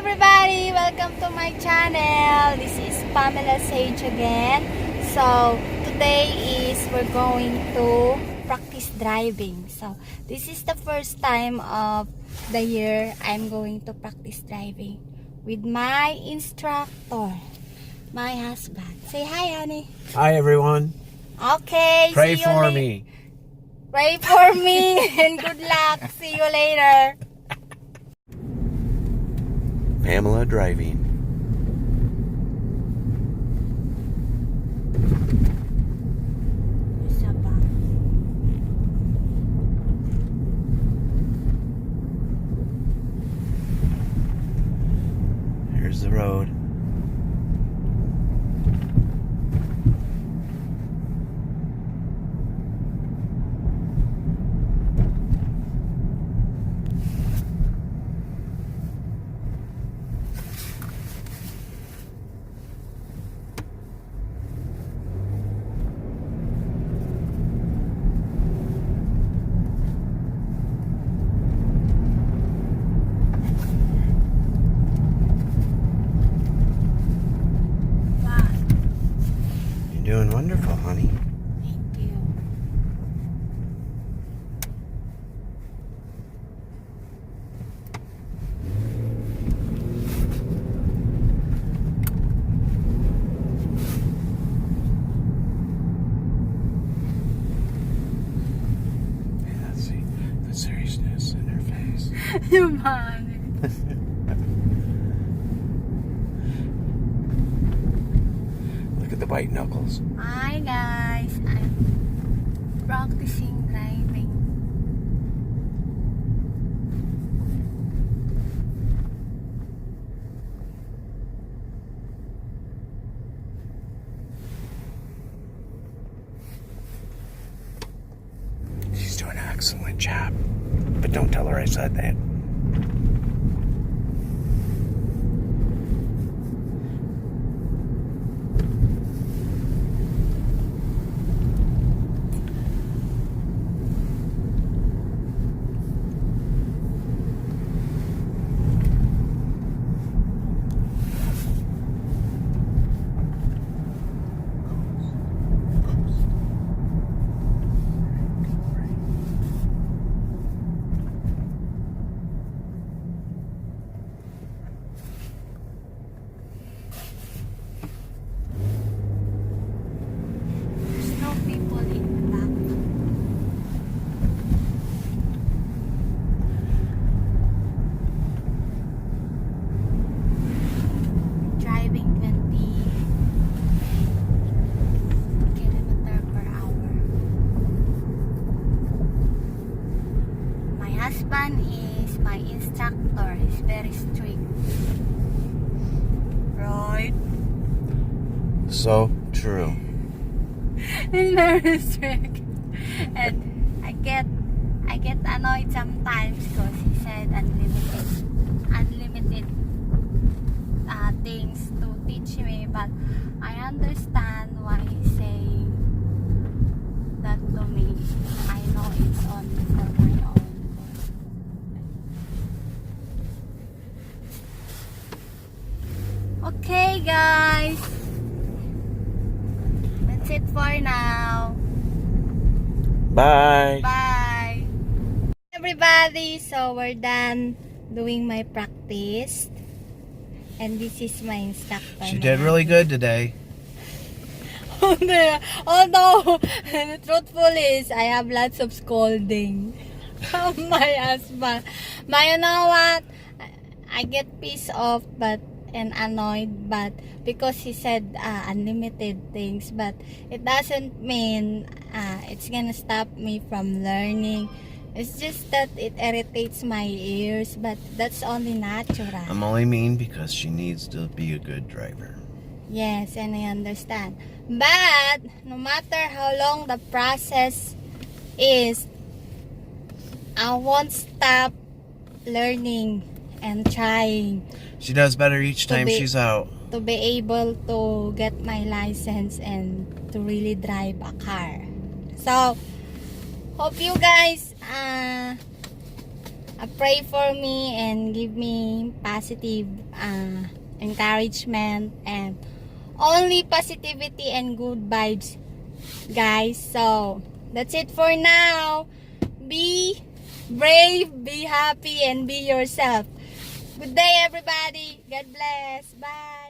everybody! Welcome to my channel. This is Pamela Sage again. So, today is we're going to practice driving. So, this is the first time of the year I'm going to practice driving with my instructor, my husband. Say hi, honey. Hi, everyone. Okay. Pray for me. Pray for me and good luck. See you later. Pamela driving. Here's the road. Doing wonderful, honey. Thank you. Hey, let's see the seriousness in her face. Look at the white knuckles. Hi guys, I'm practicing driving. She's doing an excellent job. But don't tell her I said that. There's no people in the back. Driving 20 kilometer per hour. My husband is my instructor. He's very strict. Right? So true. He's very strict. And I get annoyed sometimes because he said unlimited things to teach me, but I understand why he's saying that to me. I know it's only for my own good. Okay guys, that's it for now. Bye. Bye everybody. So we're done doing my practice, and this is my instructor. She did really good today. Although the truthful is I have lots of scolding from my husband. But you know what? I get pissed off and annoyed, but because he said unlimited things, but it doesn't mean it's gonna stop me from learning. It's just that it irritates my ears, but that's only natural. I'm only mean because she needs to be a good driver. Yes, and I understand. But no matter how long the process is, I won't stop learning and trying. She does better each time she's out. To be able to get my license and to really drive a car. So, hope you guys pray for me and give me positive encouragement and only positivity and good vibes, guys. So that's it for now. Be brave, be happy, and be yourself. Good day, everybody. God bless. Bye.